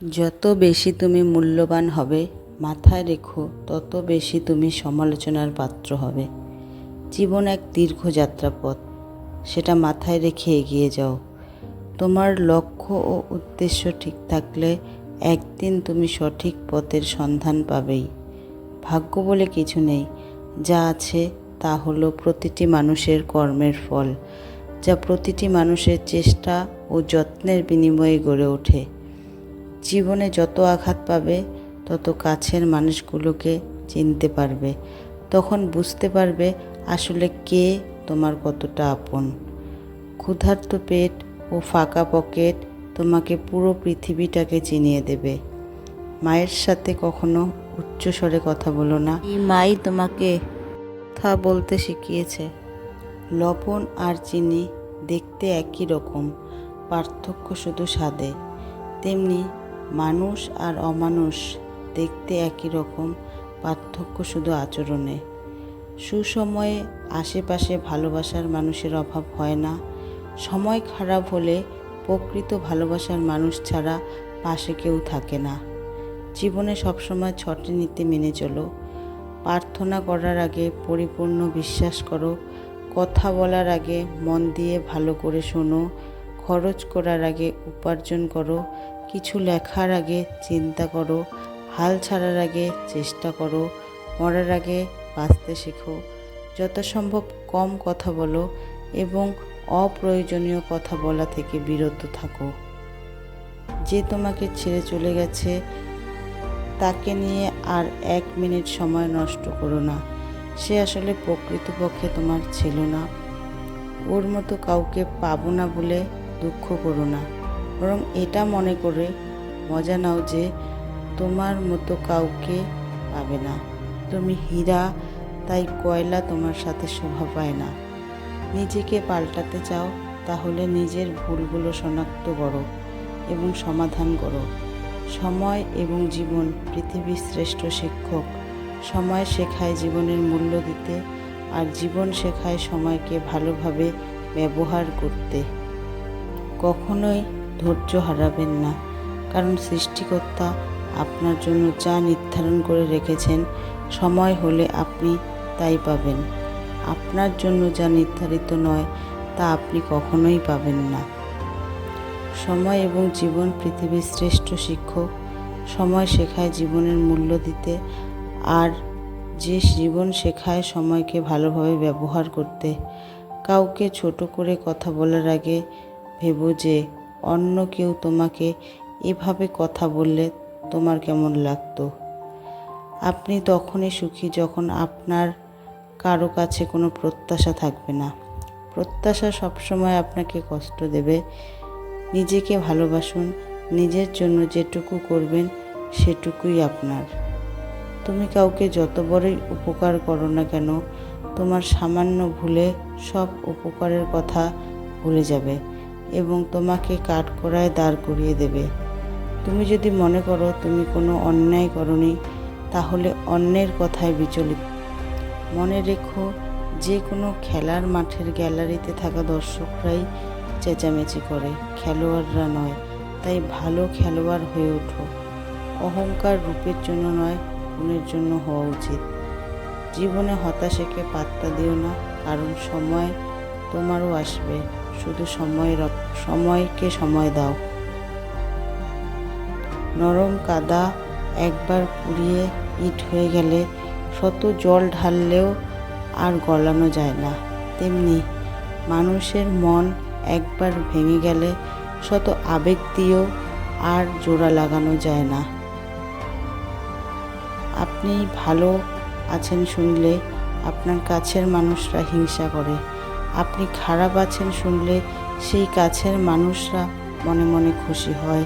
যত বেশি তুমি মূল্যবান হবে, মাথায় রেখো তত বেশি তুমি সমালোচনার পাত্র হবে। জীবন এক দীর্ঘ যাত্রাপথ, সেটা মাথায় রেখে এগিয়ে যাও। তোমার লক্ষ্য ও উদ্দেশ্য ঠিক থাকলে একদিন তুমি সঠিক পথের সন্ধান পাবেই। ভাগ্য বলে কিছু নেই, যা আছে তা হলো প্রতিটি মানুষের কর্মের ফল, যা প্রতিটি মানুষের চেষ্টা ও যত্নের বিনিময়ে গড়ে ওঠে। জীবনে যত আঘাত পাবে তত কাছের মানুষগুলোকে চিনতে পারবে, তখন বুঝতে পারবে আসলে কে তোমার কতটা আপন। ক্ষুধার্ত পেট ও ফাঁকা পকেট তোমাকে পুরো পৃথিবীটাকে চিনিয়ে দেবে। মায়ের সাথে কখনো উচ্চস্বরে কথা বলো না, এই মাই তোমাকে কথা বলতে শিখিয়েছে। লবণ আর চিনি দেখতে একই রকম, পার্থক্য শুধু স্বাদে। তেমনি মানুষ আর অমানুষ দেখতে একই রকম, পার্থক্য শুধু আচরণে। সুসময়ে আশেপাশে ভালোবাসার মানুষের অভাব হয় না। সময় খারাপ হলে প্রকৃত ভালোবাসার মানুষ ছাড়া পাশে কেউ থাকে না। জীবনে সবসময় 6টি নীতি মেনে চলো। প্রার্থনা করার আগে পরিপূর্ণ বিশ্বাস করো। কথা বলার আগে মন দিয়ে ভালো করে শোনো। খরচ করার আগে উপার্জন করো। কিছু লেখার আগে চিন্তা করো। হাল ছাড়ার আগে চেষ্টা করো। মরার আগে বাঁচতে শেখো। যথাসম্ভব কম কথা বলো এবং অপ্রয়োজনীয় কথা বলা থেকে বিরত থাকো। যে তোমাকে ছেড়ে চলে গেছে তাকে নিয়ে আর 1 মিনিট সময় নষ্ট করো না। সে আসলে প্রকৃতপক্ষে তোমার ছিল না। ওর মতো কাউকে পাবো না বলে দুঃখ করো না, বরং এটা মনে করে মজা নাও যে তোমার মতো কাউকে পাবে না। তুমি হীরা, তাই কয়লা তোমার সাথে শোভা পায় না। নিজেকে পাল্টাতে চাও, তাহলে নিজের ভুলগুলো শনাক্ত করো এবং সমাধান করো। সময় এবং জীবন পৃথিবীর শ্রেষ্ঠ শিক্ষক। সময় শেখায় জীবনের মূল্য দিতে, আর জীবন শেখায় সময়কে ভালোভাবে ব্যবহার করতে। কখনোই ধৈর্য হারাবেন না, কারণ সৃষ্টিকর্তা আপনার জন্য যা নির্ধারণ করে রেখেছেন, সময় হলে আপনি তাই পাবেন। আপনার জন্য যা নির্ধারিত নয় তা আপনি কখনোই পাবেন না। সময় এবং জীবন পৃথিবীর শ্রেষ্ঠ শিক্ষক। সময় শেখায় জীবনের মূল্য দিতে, আর যে জীবন শেখায় সময়কে ভালোভাবে ব্যবহার করতে। কাউকে ছোট করে কথা বলার আগে ভেবো যে অন্য কেউ তোমাকে এভাবে কথা বললে তোমার কেমন লাগতো। আপনি তখনই সুখী যখন আপনার কারো কাছে কোনো প্রত্যাশা থাকবে না। প্রত্যাশা সবসময় আপনাকে কষ্ট দেবে। নিজেকে ভালোবাসুন। নিজের জন্য যেটুকু করবেন সেটুকুই আপনার। তুমি কাউকে যত বড়ই উপকার করো না কেন, তোমার সামান্য ভুলে সব উপকারের কথা ভুলে যাবে এবং তোমাকে কাঠগড়ায় দাঁড় করিয়ে দেবে। তুমি যদি মনে করো তুমি কোনো অন্যায় করনি, তাহলে অন্যের কথায় বিচলিত। মনে রেখো, যে কোনো খেলার মাঠের গ্যালারিতে থাকা দর্শকরাই চেঁচামেচি করে, খেলোয়াড়রা নয়। তাই ভালো খেলোয়াড় হয়ে ওঠো। অহংকার রূপের জন্য নয়, গুণের জন্য হওয়া উচিত। জীবনে হতাশাকে পাত্তা দিও না, কারণ সময় তোমারও আসবে। শুধু সময়কে সময় দাও। নরম কাদা একবার পুড়িয়ে ইট হয়ে গেলে শত জল ঢাললেও আর গলানো যায় না। তেমনি মানুষের মন একবার ভেঙে গেলে শত আবেগ দিয়েও আর জোড়া লাগানো যায় না। আপনি ভালো আছেন শুনলে আপনার কাছের মানুষরা হিংসা করে। আপনি খারাপ আছেন শুনলে সেই কাছের মানুষরা মনে মনে খুশি হয়।